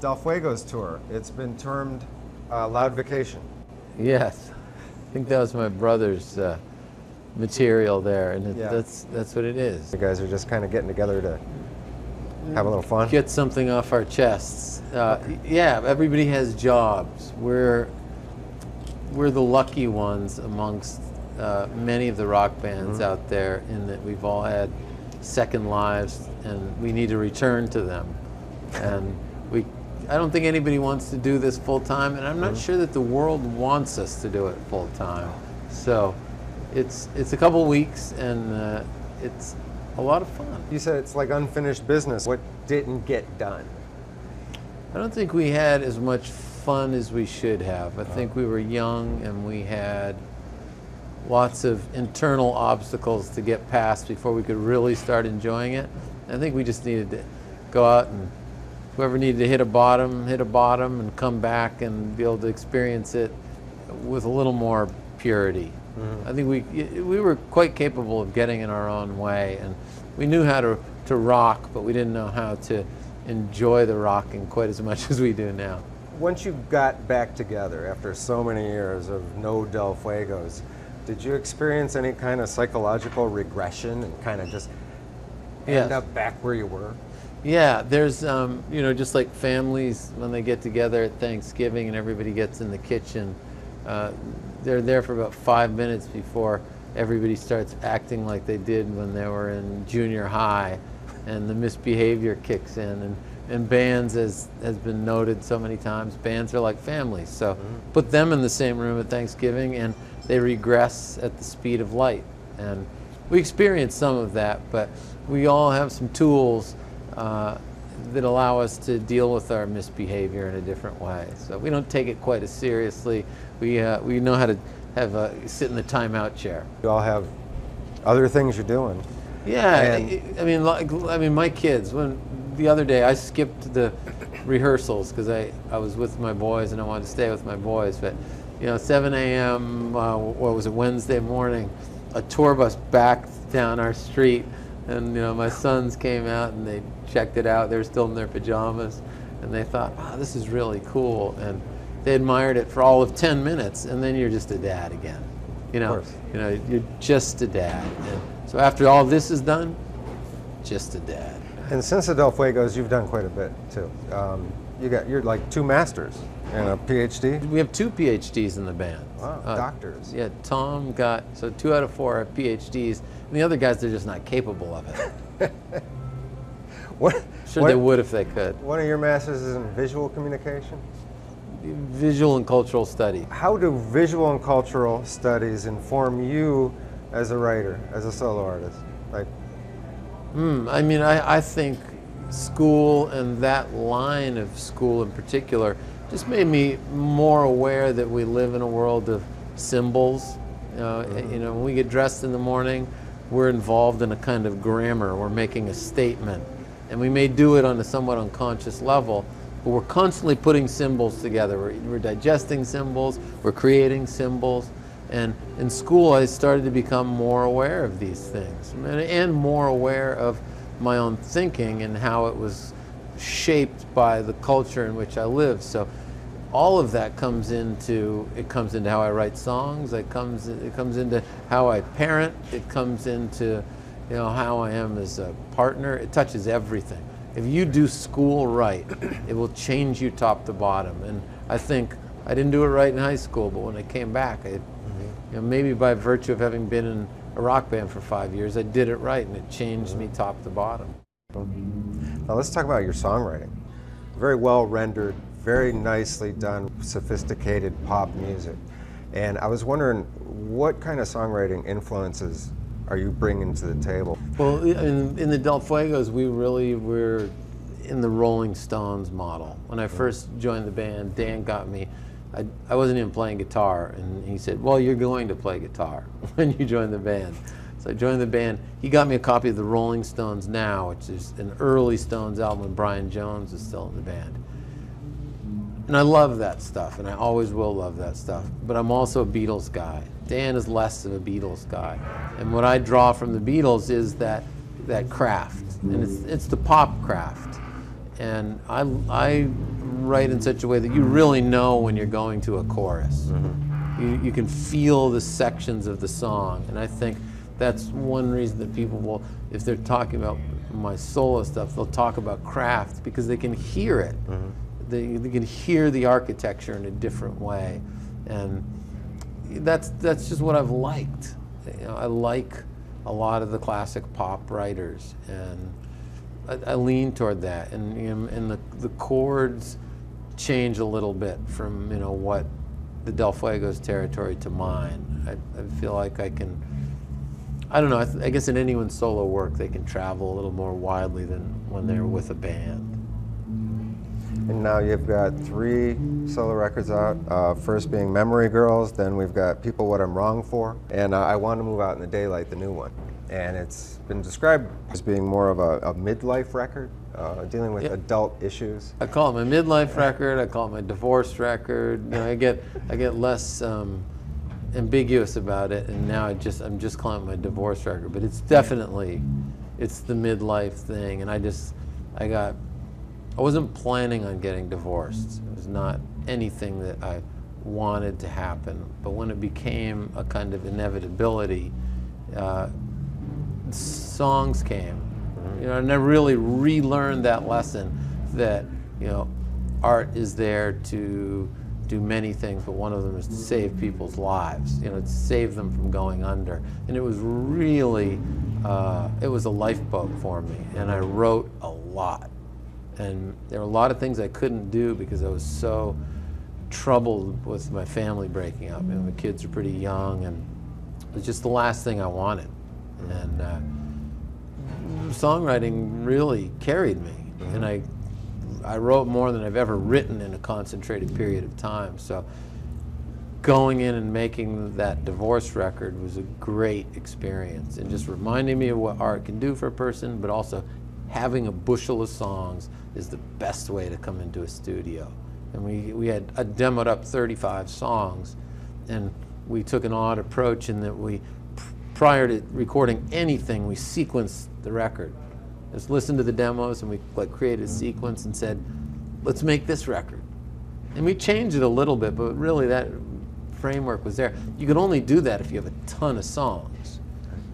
Del Fuegos tour, it's been termed Loud Vacation. Yes, I think that was my brother's material there, and Yeah. that's what it is. You guys are just kind of getting together to have a little fun? Get something off our chests. Yeah, everybody has jobs. We're the lucky ones amongst many of the rock bands out there, in that we've all had second lives, and we need to return to them. And I don't think anybody wants to do this full time, and I'm not sure that the world wants us to do it full time. So it's a couple weeks, and it's a lot of fun. You said it's like unfinished business. What didn't get done? I don't think we had as much fun as we should have. I think we were young, and we had lots of internal obstacles to get past before we could really start enjoying it. I think we just needed to go out, and whoever needed to hit a bottom, and come back and be able to experience it with a little more purity. I think we were quite capable of getting in our own way, and we knew how to rock, but we didn't know how to enjoy the rocking quite as much as we do now. Once you got back together after so many years of no Del Fuegos, did you experience any kind of psychological regression and kind of just end up back where you were? Yeah, there's, just like families when they get together at Thanksgiving and everybody gets in the kitchen, they're there for about 5 minutes before everybody starts acting like they did when they were in junior high, and the misbehavior kicks in. And bands, as has been noted so many times, bands are like families. So put them in the same room at Thanksgiving, and they regress at the speed of light. And we experience some of that, but we all have some tools that allow us to deal with our misbehavior in a different way. So we don't take it quite as seriously. We know how to sit in the timeout chair. You all have other things you're doing. Yeah, I mean, my kids. The other day I skipped the rehearsals because I was with my boys and I wanted to stay with my boys. But 7 a.m. What was it, Wednesday morning? A tour bus backed down our street, and my sons came out and they checked it out. They were still in their pajamas, and they thought, "Wow, this is really cool." And they admired it for all of 10 minutes, and then you're just a dad again. You're just a dad. And so after all this is done, just a dad. And since the Del Fuegos, you've done quite a bit too. You're like 2 masters and a PhD. We have 2 PhDs in the band. Wow, doctors. Yeah, Tom got 2 out of 4 have PhDs, and the other guys, they're just not capable of it. They would if they could. One of your masters is in visual communication? Visual and cultural study. How do visual and cultural studies inform you as a writer, as a solo artist? I think school, and that line of school in particular, just made me more aware that we live in a world of symbols. When we get dressed in the morning, we're involved in a kind of grammar. We're making a statement, and we may do it on a somewhat unconscious level, but we're constantly putting symbols together. We're digesting symbols, we're creating symbols. And in school, I started to become more aware of these things, and more aware of my own thinking and how it was shaped by the culture in which I live. So all of that comes into how I write songs. It comes into how I parent. It comes into how I am as a partner. It touches everything. If you do school right, it will change you top to bottom. And I think I didn't do it right in high school, but when I came back, maybe by virtue of having been in a rock band for 5 years, I did it right, and it changed me top to bottom. Now let's talk about your songwriting. Very well rendered, very nicely done, sophisticated pop music. And I was wondering, what kind of songwriting influences are you bringing to the table? Well, in the Del Fuegos, we really were in the Rolling Stones model. When I first joined the band, Dan got me. I wasn't even playing guitar, and he said, "Well, you're going to play guitar when you join the band." So I joined the band. He got me a copy of the Rolling Stones Now, which is an early Stones album when Brian Jones was still in the band. And I love that stuff, and I always will love that stuff. But I'm also a Beatles guy. Dan is less of a Beatles guy. And what I draw from the Beatles is that craft, and it's the pop craft. And I write in such a way that you really know when you're going to a chorus. You can feel the sections of the song, and I think that's one reason that people will, if they're talking about my solo stuff, they'll talk about craft because they can hear it. They can hear the architecture in a different way, and that's just what I've liked. You know, I like a lot of the classic pop writers, and I lean toward that, and you know, and the chords change a little bit from, you know, what the Del Fuegos territory to mine. I feel like I can, I don't know, I guess in anyone's solo work they can travel a little more widely than when they're with a band. And now you've got 3 solo records out, first being Memory Girls, then we've got People What I'm Wrong For, and I Want to Move Out in the Daylight, the new one. And it's been described as being more of a midlife record, dealing with adult issues. I call it my midlife record, I call it my divorce record. You know, I get less ambiguous about it, and now I'm just calling it my divorce record, but it's definitely, it's the midlife thing, and I wasn't planning on getting divorced. It was not anything that I wanted to happen, but when it became a kind of inevitability, songs came. You know, and I really relearned that lesson that, you know, art is there to do many things, but one of them is to save people's lives, you know, to save them from going under. And it was really, it was a lifeboat for me, and I wrote a lot. And there were a lot of things I couldn't do because I was so troubled with my family breaking up. You know, my kids are pretty young, and it was just the last thing I wanted. And songwriting really carried me, and I wrote more than I've ever written in a concentrated period of time. So going in and making that divorce record was a great experience, and just reminding me of what art can do for a person, but also having a bushel of songs is the best way to come into a studio. And we had demoed up 35 songs, and we took an odd approach in that we, prior to recording anything, we sequenced the record. Just listened to the demos, and we created a sequence and said, let's make this record. And we changed it a little bit, but really that framework was there. You could only do that if you have a ton of songs.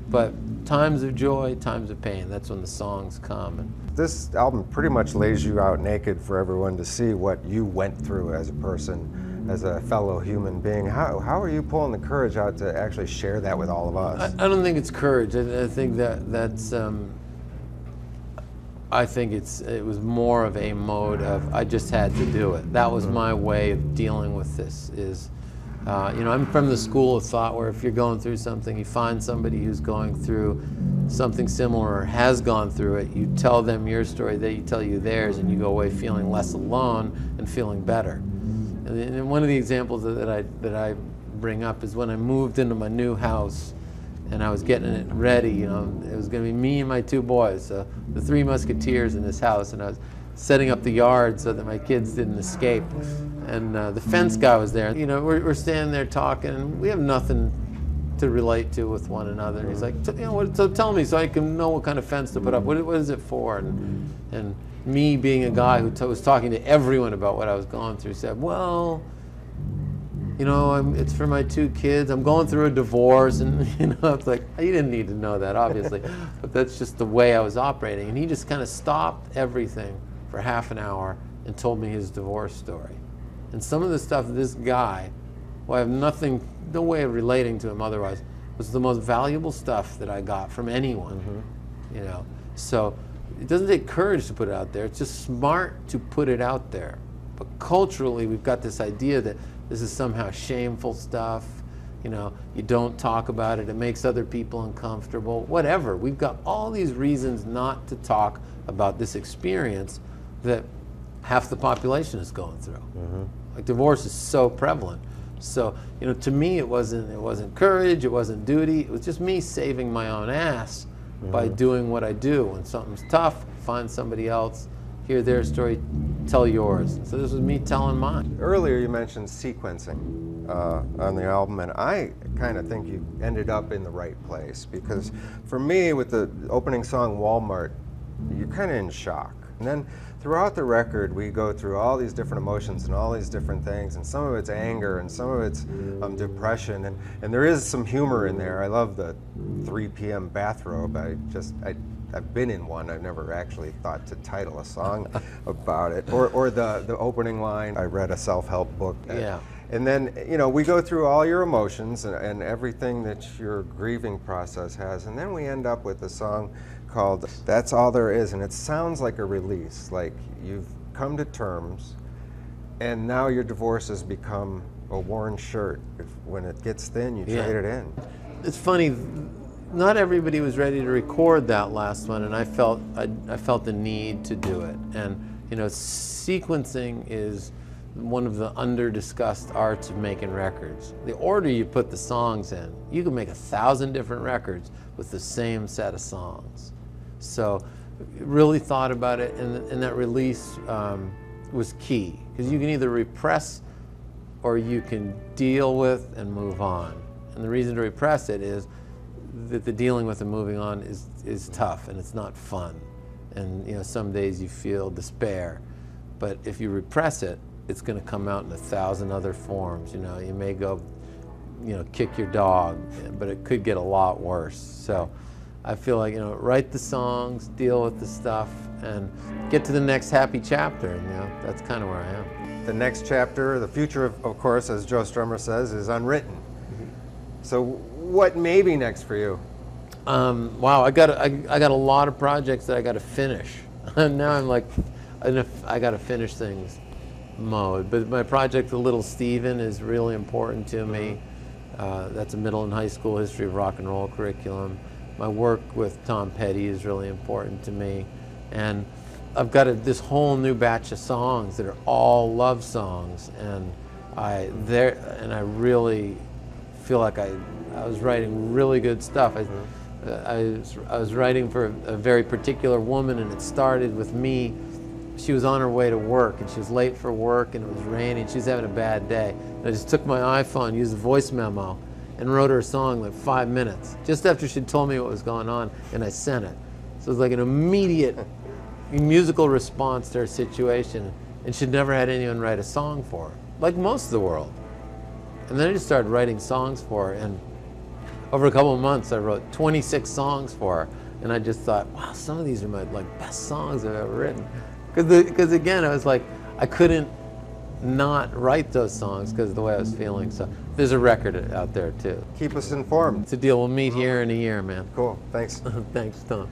But times of joy, times of pain, that's when the songs come. And this album pretty much lays you out naked for everyone to see what you went through as a person, as a fellow human being. How are you pulling the courage out to actually share that with all of us? I don't think it's courage. I think I think it was more of a mode of, I just had to do it. That was my way of dealing with this. Is, you know, I'm from the school of thought where if you're going through something, you find somebody who's going through something similar or has gone through it, you tell them your story, they tell you theirs, and you go away feeling less alone and feeling better. And one of the examples that I bring up is when I moved into my new house and I was getting it ready. You know, it was going to be me and my 2 boys, so the 3 musketeers in this house, and I was setting up the yard so that my kids didn't escape. And the fence guy was there. You know, we're standing there talking, and we have nothing to relate to with one another. And he's like, you know, so tell me so I can know what kind of fence to put up. What is it for? And me being a guy who was talking to everyone about what I was going through, said, well, you know, it's for my 2 kids. I'm going through a divorce, and you know, it's like, you didn't need to know that, obviously, but that's just the way I was operating. And he just kind of stopped everything for half an hour and told me his divorce story. And some of the stuff this guy, who I have no way of relating to him otherwise, was the most valuable stuff that I got from anyone. You know, so it doesn't take courage to put it out there. It's just smart to put it out there. But culturally, we've got this idea that this is somehow shameful stuff. You know, you don't talk about it. It makes other people uncomfortable. Whatever. We've got all these reasons not to talk about this experience that half the population is going through. Like, divorce is so prevalent. So, you know, to me, it wasn't courage. It wasn't duty. It was just me saving my own ass by doing what I do. When something's tough, find somebody else, hear their story, tell yours. So this was me telling mine. Earlier you mentioned sequencing on the album, and I kind of think you ended up in the right place, because for me, with the opening song Walmart, you're kind of in shock. And then throughout the record, we go through all these different emotions and all these different things, and some of it's anger and some of it's depression, and there is some humor in there. I love the 3 p.m. bathrobe. I've been in one. I've never actually thought to title a song about it. Or the opening line, I read a self-help book. Yeah. And then, you know, we go through all your emotions and everything that your grieving process has, and then we end up with a song called That's All There Is, and it sounds like a release, like you've come to terms, and now your divorce has become a worn shirt. When it gets thin, you trade it in. It's funny, not everybody was ready to record that last one, and I felt the need to do it. And, you know, sequencing is one of the under-discussed arts of making records. The order you put the songs in, you can make 1,000 different records with the same set of songs. So really thought about it, and that release was key, because you can either repress or you can deal with and move on. And the reason to repress it is that the dealing with and moving on is tough, and it's not fun. And, you know, some days you feel despair, but if you repress it, it's going to come out in 1,000 other forms. You know, you may go, you know, kick your dog, but it could get a lot worse. So I feel like, you know, write the songs, deal with the stuff, and get to the next happy chapter. And, you know, that's kind of where I am. The next chapter, the future, of course, as Joe Strummer says, is unwritten. Mm-hmm. So what may be next for you? Wow, I got a lot of projects that I got to finish. Now I'm like, I got to finish things mode. But my project, The Little Steven, is really important to me. That's a middle and high school history of rock and roll curriculum. My work with Tom Petty is really important to me. And I've got this whole new batch of songs that are all love songs, and I really feel like I was writing really good stuff. I was writing for a very particular woman, and it started with me. She was on her way to work, and she was late for work, and it was raining. She was having a bad day. And I just took my iPhone, used a voice memo, and wrote her a song like 5 minutes, just after she'd told me what was going on, and I sent it. So it was like an immediate musical response to her situation, and she'd never had anyone write a song for her, like most of the world. And then I just started writing songs for her, and over a couple of months I wrote 26 songs for her, and I just thought, wow, some of these are my best songs I've ever written. Because again, I was like, I couldn't not write those songs because of the way I was feeling. So there's a record out there too. Keep us informed. It's a deal. We'll meet here in a year, man. Cool. Thanks. Thanks, Tom.